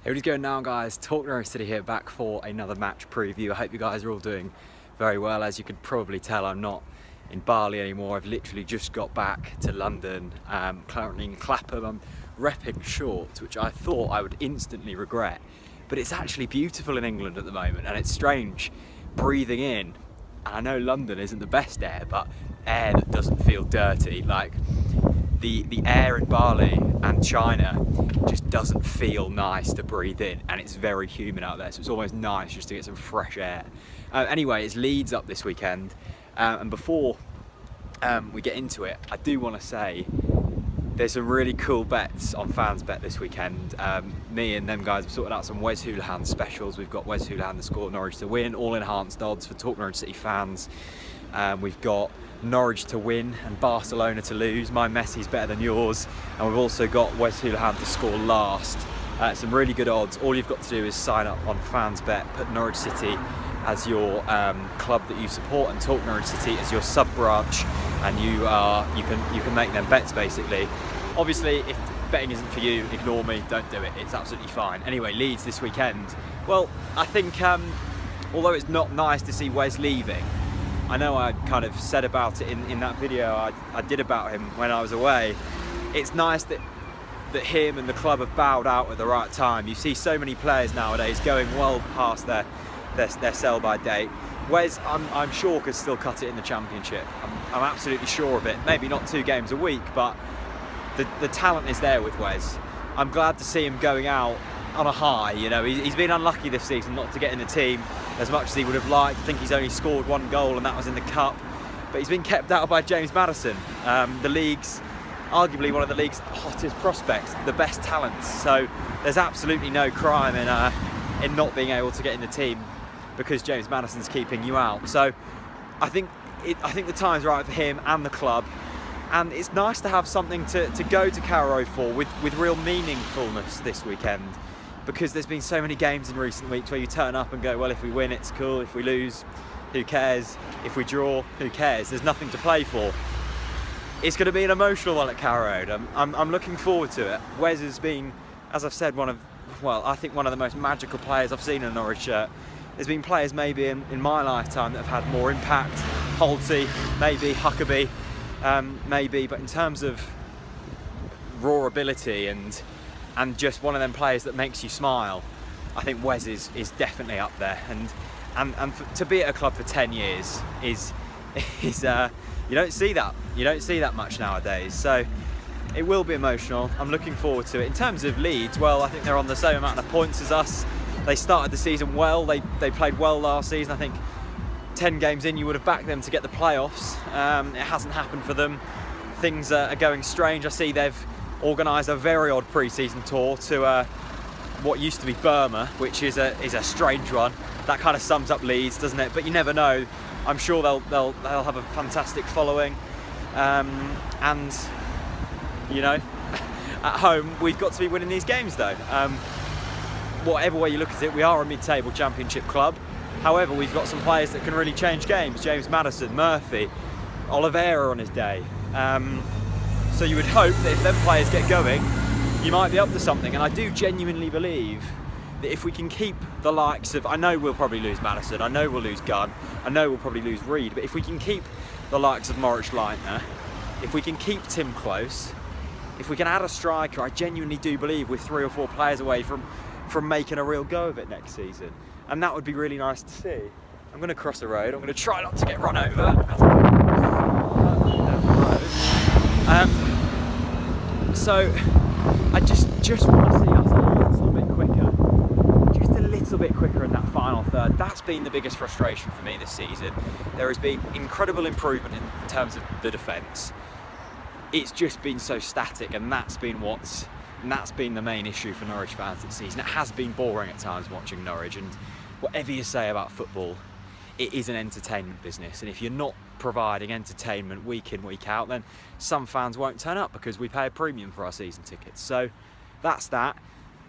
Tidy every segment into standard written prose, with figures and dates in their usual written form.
Hey, what is going now, guys? TalkNorwichCity here, back for another match preview. I hope you guys are all doing very well. As you could probably tell, I'm not in Bali anymore. I've literally just got back to London, currently in Clapham. I'm repping shorts, which I thought I would instantly regret. But it's actually beautiful in England at the moment, and it's strange breathing in. And I know London isn't the best air, but air that doesn't feel dirty. Like the air in Bali and China just doesn't feel nice to breathe in, and it's very humid out there, so it's almost nice just to get some fresh air. Anyway, it's Leeds up this weekend, and before we get into it, I do want to say there's some really cool bets on FansBet this weekend. Me and them guys have sorted out some Wes Hoolahan specials. We've got Wes Hoolahan to score, Norwich to win, all enhanced odds for TalkNorwichCity fans. We've got Norwich to win and Barcelona to lose. My Messi's better than yours. And we've also got Wes Hoolahan to score last. Some really good odds. All you've got to do is sign up on FansBet, put Norwich City as your club that you support and TalkNorwichCity as your sub branch, and you can make them bets basically. Obviously, if betting isn't for you, ignore me, don't do it, it's absolutely fine. Anyway, Leeds this weekend. Well, I think although it's not nice to see Wes leaving, I know I kind of said about it in that video I did about him when I was away. It's nice that him and the club have bowed out at the right time. You see so many players nowadays going well past their sell-by date. Wes, I'm sure, could still cut it in the Championship. I'm absolutely sure of it. Maybe not 2 games a week, but the talent is there with Wes. I'm glad to see him going out on a high. You know, he's been unlucky this season not to get in the team as much as he would have liked. I think he's only scored 1 goal, and that was in the Cup. But he's been kept out by James Maddison, the league's, arguably one of the league's hottest prospects, the best talents. So there's absolutely no crime in not being able to get in the team because James Maddison's keeping you out. So I think the time's right for him and the club. And it's nice to have something to go to Carrow for with real meaningfulness this weekend, because there's been so many games in recent weeks where you turn up and go, well, if we win, it's cool. If we lose, who cares? If we draw, who cares? There's nothing to play for. It's going to be an emotional one at Carrow. I'm looking forward to it. Wes has been, as I've said, I think one of the most magical players I've seen in a Norwich shirt. There's been players maybe in my lifetime that have had more impact. Holty, maybe, Huckabee, maybe, but in terms of raw ability and just one of them players that makes you smile, I think Wes is definitely up there. And to be at a club for 10 years is you don't see that much nowadays. So it will be emotional. I'm looking forward to it. In terms of Leeds, well, I think they're on the same amount of points as us. They started the season well. They played well last season. I think 10 games in, you would have backed them to get the playoffs. It hasn't happened for them. Things are going strange. I see they've organised a very odd pre-season tour to what used to be Burma, which is a strange one. That kind of sums up Leeds, doesn't it? But you never know. I'm sure they'll have a fantastic following, and you know, at home we've got to be winning these games though. Whatever way you look at it, we are a mid-table Championship club. However, we've got some players that can really change games. James Maddison, Murphy, Oliveira on his day. So you would hope that if them players get going, you might be up to something. And I do genuinely believe that if we can keep the likes of, I know we'll probably lose Maddison, I know we'll lose Gunn, I know we'll probably lose Reed, but if we can keep the likes of Norwich Leitner, if we can keep Tim close, if we can add a striker, I genuinely do believe we're 3 or 4 players away from making a real go of it next season. And that would be really nice to see. I'm going to cross the road. I'm going to try not to get run over. So I just want to see us a little bit quicker. Just a little bit quicker in that final third. That's been the biggest frustration for me this season. There has been incredible improvement in terms of the defence. It's just been so static, and that's been the main issue for Norwich fans this season. It has been boring at times watching Norwich, and whatever you say about football, it is an entertainment business, and if you're not providing entertainment week in, week out, then some fans won't turn up because we pay a premium for our season tickets. So that's that.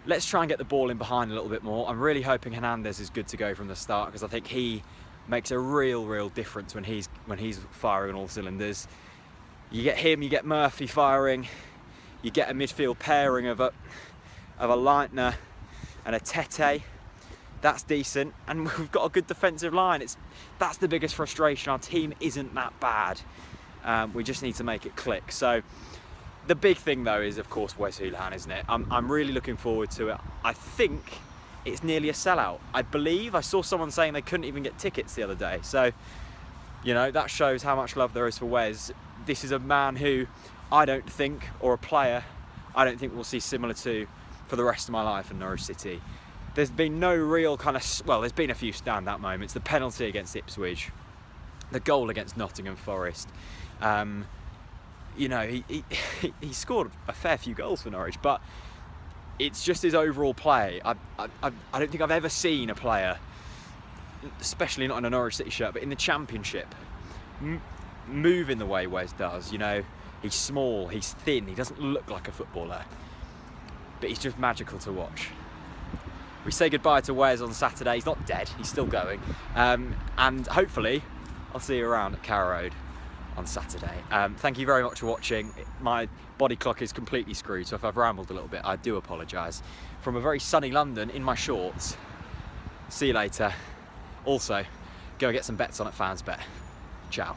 Let's try and get the ball in behind a little bit more. I'm really hoping Hernandez is good to go from the start, because I think he makes a real difference when he's firing on all cylinders. You get him, you get Murphy firing, you get a midfield pairing of a Leitner and a Tete. That's decent, and we've got a good defensive line. That's the biggest frustration. Our team isn't that bad. We just need to make it click. So the big thing though is, of course, Wes Hoolahan, isn't it? I'm really looking forward to it. I think it's nearly a sellout. I believe I saw someone saying they couldn't even get tickets the other day. So, you know, that shows how much love there is for Wes. This is a man who I don't think, or a player I don't think we'll see similar to for the rest of my life in Norwich City. There's been no real kind of, well, there's been a few standout moments. The penalty against Ipswich, the goal against Nottingham Forest. You know, he scored a fair few goals for Norwich, but it's just his overall play. I don't think I've ever seen a player, especially not in a Norwich City shirt, but in the Championship, move in the way Wes does. You know, he's small, he's thin, he doesn't look like a footballer, but he's just magical to watch. We say goodbye to Wes on Saturday. He's not dead, he's still going. And hopefully, I'll see you around at Carrow Road on Saturday. Thank you very much for watching. My body clock is completely screwed, so if I've rambled a little bit, I do apologise. From a very sunny London in my shorts. See you later. Also, go get some bets on at FansBet. Ciao.